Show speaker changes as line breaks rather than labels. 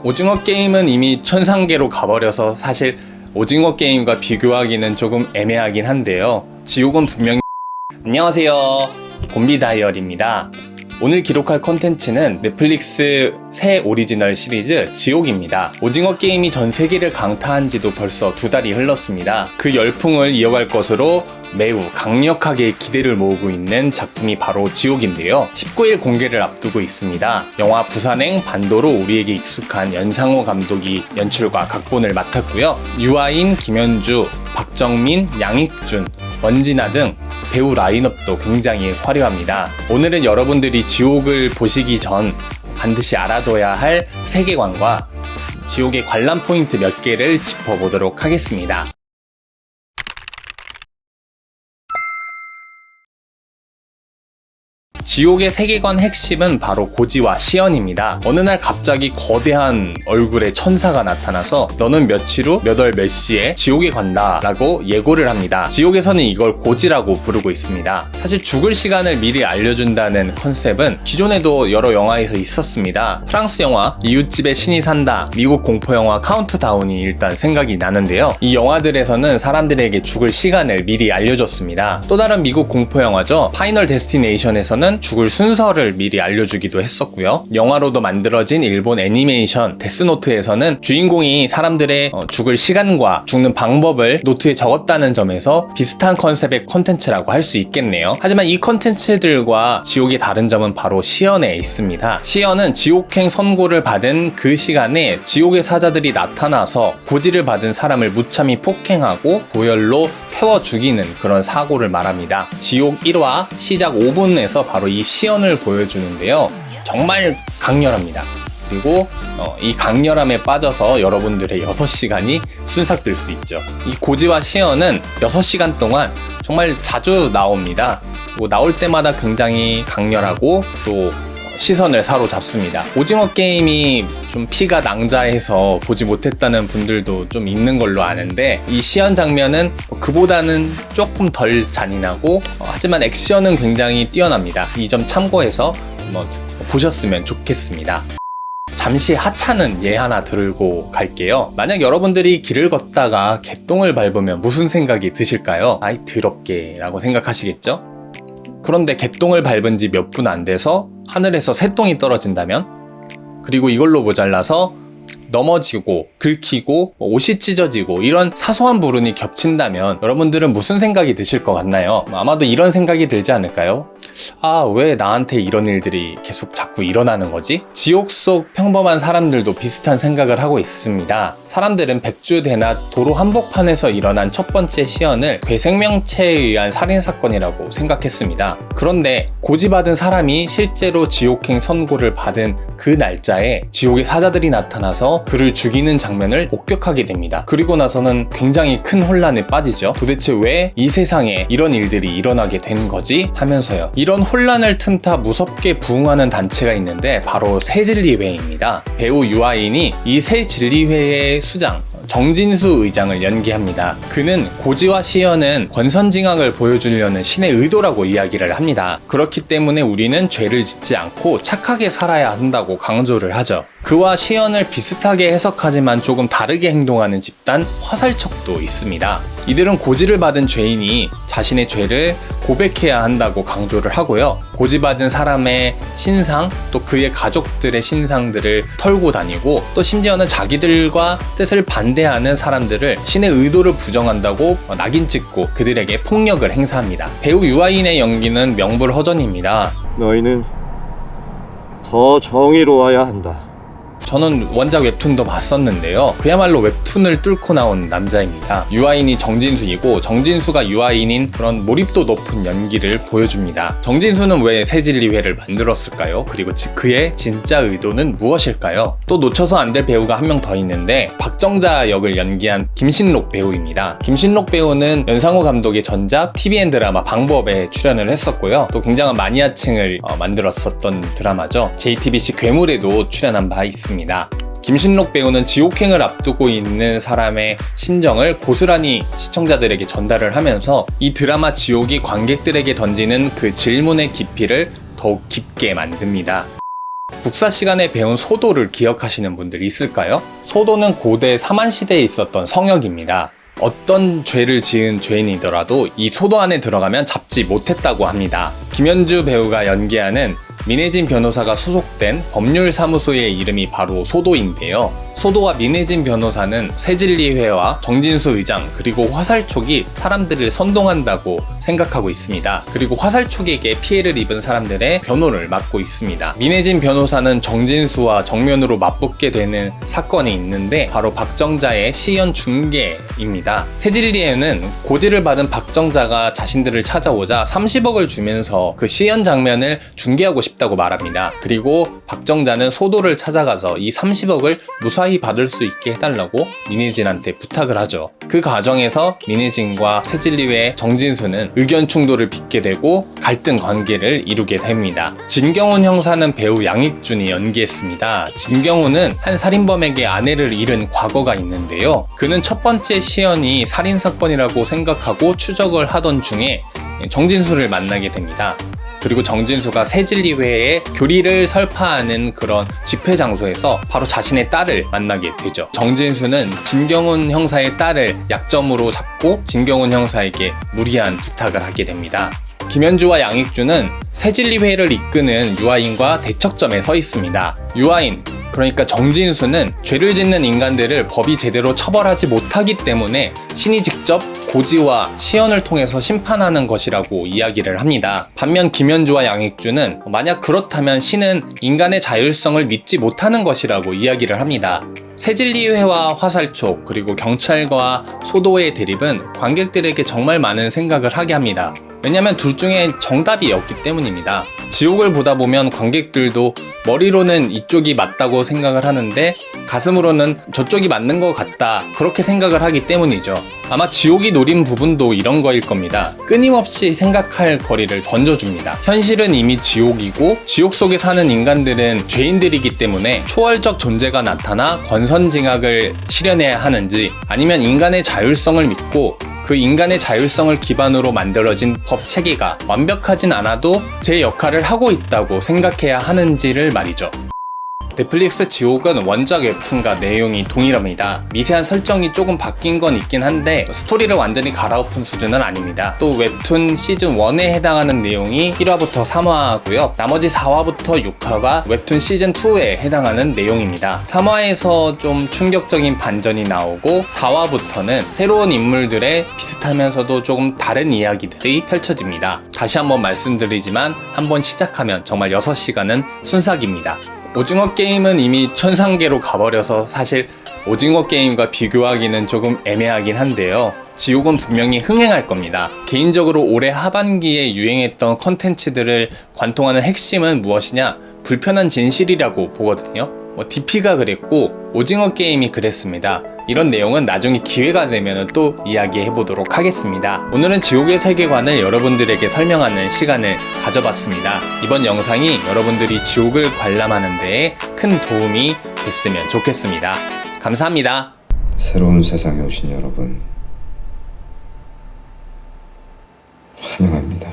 오징어 게임은 이미 천상계로 가버려서 사실 오징어 게임과 비교하기는 조금 애매하긴 한데요. 지옥은 분명히 안녕하세요, 곰비 다이어리입니다. 오늘 기록할 컨텐츠는 넷플릭스 새 오리지널 시리즈 지옥입니다. 오징어 게임이 전 세계를 강타한 지도 벌써 2달이 흘렀습니다. 그 열풍을 이어갈 것으로 매우 강력하게 기대를 모으고 있는 작품이 바로 지옥인데요. 19일 공개를 앞두고 있습니다. 영화 부산행 반도로 우리에게 익숙한 연상호 감독이 연출과 각본을 맡았고요. 유아인, 김현주, 박정민, 양익준, 원진아 등 배우 라인업도 굉장히 화려합니다. 오늘은 여러분들이 지옥을 보시기 전 반드시 알아둬야 할 세계관과 지옥의 관람 포인트 몇 개를 짚어보도록 하겠습니다. 지옥의 세계관 핵심은 바로 고지와 시연입니다. 어느 날 갑자기 거대한 얼굴의 천사가 나타나서 너는 며칠 후 몇 월 몇 시에 지옥에 간다 라고 예고를 합니다. 지옥에서는 이걸 고지라고 부르고 있습니다. 사실 죽을 시간을 미리 알려준다는 컨셉은 기존에도 여러 영화에서 있었습니다. 프랑스 영화 이웃집에 신이 산다, 미국 공포영화 카운트다운이 일단 생각이 나는데요. 이 영화들에서는 사람들에게 죽을 시간을 미리 알려줬습니다. 또 다른 미국 공포영화죠, 파이널 데스티네이션에서는 죽을 순서를 미리 알려주기도 했었고요. 영화로도 만들어진 일본 애니메이션 데스노트에서는 주인공이 사람들의 죽을 시간과 죽는 방법을 노트에 적었다는 점에서 비슷한 컨셉의 콘텐츠라고 할 수 있겠네요. 하지만 이 콘텐츠들과 지옥의 다른 점은 바로 시연에 있습니다. 시연은 지옥행 선고를 받은 그 시간에 지옥의 사자들이 나타나서 고지를 받은 사람을 무참히 폭행하고 보혈로 태워 죽이는 그런 사고를 말합니다. 지옥 1화 시작 5분에서 바로 이 시연을 보여주는데요. 정말 강렬합니다. 그리고 이 강렬함에 빠져서 여러분들의 6시간이 순삭될 수 있죠. 이 고지와 시연은 6시간 동안 정말 자주 나옵니다. 그리고 나올 때마다 굉장히 강렬하고 또 시선을 사로잡습니다. 오징어 게임이 좀 피가 낭자해서 보지 못했다는 분들도 좀 있는 걸로 아는데, 이 시연 장면은 그보다는 조금 덜 잔인하고 하지만 액션은 굉장히 뛰어납니다. 이 점 참고해서 한번 보셨으면 좋겠습니다. 잠시 하찮은 예 하나 들고 갈게요. 만약 여러분들이 길을 걷다가 개똥을 밟으면 무슨 생각이 드실까요? 아이 더럽게 라고 생각하시겠죠? 그런데 개똥을 밟은 지 몇 분 안 돼서 하늘에서 새똥이 떨어진다면? 그리고 이걸로 모자라서 넘어지고 긁히고 옷이 찢어지고 이런 사소한 불운이 겹친다면 여러분들은 무슨 생각이 드실 것 같나요? 아마도 이런 생각이 들지 않을까요? 아, 왜 나한테 이런 일들이 계속 자꾸 일어나는 거지? 지옥 속 평범한 사람들도 비슷한 생각을 하고 있습니다. 사람들은 백주대낮 도로 한복판에서 일어난 첫 번째 시연을 괴생명체에 의한 살인사건이라고 생각했습니다. 그런데 고지받은 사람이 실제로 지옥행 선고를 받은 그 날짜에 지옥의 사자들이 나타나서 그를 죽이는 장면을 목격하게 됩니다. 그리고 나서는 굉장히 큰 혼란에 빠지죠. 도대체 왜 이 세상에 이런 일들이 일어나게 된 거지? 하면서요. 이런 혼란을 틈타 무섭게 부흥하는 단체가 있는데 바로 새진리회입니다. 배우 유아인이 이 새진리회의 수장 정진수 의장을 연기합니다. 그는 고지와 시연은 권선징악을 보여주려는 신의 의도라고 이야기를 합니다. 그렇기 때문에 우리는 죄를 짓지 않고 착하게 살아야 한다고 강조를 하죠. 그와 시연을 비슷하게 해석하지만 조금 다르게 행동하는 집단 화살척도 있습니다. 이들은 고지를 받은 죄인이 자신의 죄를 고백해야 한다고 강조를 하고요. 고지받은 사람의 신상, 또 그의 가족들의 신상들을 털고 다니고, 또 심지어는 자기들과 뜻을 반대하는 사람들을 신의 의도를 부정한다고 낙인 찍고 그들에게 폭력을 행사합니다. 배우 유아인의 연기는 명불허전입니다.
너희는 더 정의로워야 한다.
저는 원작 웹툰도 봤었는데요. 그야말로 웹툰을 뚫고 나온 남자입니다. 유아인이 정진수이고 정진수가 유아인인 그런 몰입도 높은 연기를 보여줍니다. 정진수는 왜 새진리회를 만들었을까요? 그리고 그의 진짜 의도는 무엇일까요? 또 놓쳐서 안 될 배우가 한 명 더 있는데 박정자 역을 연기한 김신록 배우입니다. 김신록 배우는 연상호 감독의 전작 TVN 드라마 방법에 출연을 했었고요. 또 굉장한 마니아층을 만들었었던 드라마죠. JTBC 괴물에도 출연한 바 있습니다. 김신록 배우는 지옥행을 앞두고 있는 사람의 심정을 고스란히 시청자들에게 전달을 하면서 이 드라마 지옥이 관객들에게 던지는 그 질문의 깊이를 더욱 깊게 만듭니다. 국사 시간에 배운 소도를 기억하시는 분들 있을까요? 소도는 고대 삼한시대에 있었던 성역입니다. 어떤 죄를 지은 죄인이더라도 이 소도 안에 들어가면 잡지 못했다고 합니다. 김현주 배우가 연기하는 민혜진 변호사가 소속된 법률사무소의 이름이 바로 소도인데요. 소도와 민혜진 변호사는 새진리회와 정진수 의장 그리고 화살촉이 사람들을 선동한다고 생각하고 있습니다. 그리고 화살촉에게 피해를 입은 사람들의 변호를 맡고 있습니다. 민혜진 변호사는 정진수와 정면으로 맞붙게 되는 사건이 있는데 바로 박정자의 시연 중계입니다. 새진리회는 고지를 받은 박정자가 자신들을 찾아오자 30억을 주면서 그 시연 장면을 중계하고 싶다고 말합니다. 그리고 박정자는 소도를 찾아가서 이 30억을 무사히 받을 수 있게 해달라고 민혜진한테 부탁을 하죠. 그 과정에서 민혜진과 새진리회 정진수는 의견 충돌을 빚게 되고 갈등 관계를 이루게 됩니다. 진경훈 형사는 배우 양익준이 연기했습니다. 진경훈은 한 살인범에게 아내를 잃은 과거가 있는데요. 그는 첫 번째 시연이 살인사건이라고 생각하고 추적을 하던 중에 정진수를 만나게 됩니다. 그리고 정진수가 새진리회에 교리를 설파하는 그런 집회 장소에서 바로 자신의 딸을 만나게 되죠. 정진수는 진경훈 형사의 딸을 약점으로 잡고 진경훈 형사에게 무리한 부탁을 하게 됩니다. 김현주와 양익주는 새진리회를 이끄는 유아인과 대척점에 서 있습니다. 유아인, 그러니까 정진수는 죄를 짓는 인간들을 법이 제대로 처벌하지 못하기 때문에 신이 직접 고지와 시연을 통해서 심판하는 것이라고 이야기를 합니다. 반면 김현주와 양익주는 만약 그렇다면 신은 인간의 자율성을 믿지 못하는 것이라고 이야기를 합니다. 새진리회와 화살촉 그리고 경찰과 소도의 대립은 관객들에게 정말 많은 생각을 하게 합니다. 왜냐하면 둘 중에 정답이 없기 때문입니다. 지옥을 보다 보면 관객들도 머리로는 이쪽이 맞다고 생각을 하는데 가슴으로는 저쪽이 맞는 것 같다 그렇게 생각을 하기 때문이죠. 아마 지옥이 노린 부분도 이런 거일 겁니다. 끊임없이 생각할 거리를 던져줍니다. 현실은 이미 지옥이고 지옥 속에 사는 인간들은 죄인들이기 때문에 초월적 존재가 나타나 권선징악을 실현해야 하는지 아니면 인간의 자율성을 믿고 그 인간의 자율성을 기반으로 만들어진 법 체계가 완벽하진 않아도 제 역할을 하고 있다고 생각해야 하는지를 말이죠. 넷플릭스 지옥은 원작 웹툰과 내용이 동일합니다. 미세한 설정이 조금 바뀐 건 있긴 한데 스토리를 완전히 갈아엎은 수준은 아닙니다. 또 웹툰 시즌 1에 해당하는 내용이 1화부터 3화고요. 나머지 4화부터 6화가 웹툰 시즌 2에 해당하는 내용입니다. 3화에서 좀 충격적인 반전이 나오고 4화부터는 새로운 인물들의 비슷하면서도 조금 다른 이야기들이 펼쳐집니다. 다시 한번 말씀드리지만 한번 시작하면 정말 6시간은 순삭입니다. 오징어 게임은 이미 천상계로 가버려서 사실 오징어 게임과 비교하기는 조금 애매하긴 한데요. 지옥은 분명히 흥행할 겁니다. 개인적으로 올해 하반기에 유행했던 컨텐츠들을 관통하는 핵심은 무엇이냐? 불편한 진실이라고 보거든요. DP가 그랬고 오징어 게임이 그랬습니다. 이런 내용은 나중에 기회가 되면 또 이야기해보도록 하겠습니다. 오늘은 지옥의 세계관을 여러분들에게 설명하는 시간을 가져봤습니다. 이번 영상이 여러분들이 지옥을 관람하는 데에 큰 도움이 됐으면 좋겠습니다. 감사합니다.
새로운 세상에 오신 여러분 환영합니다.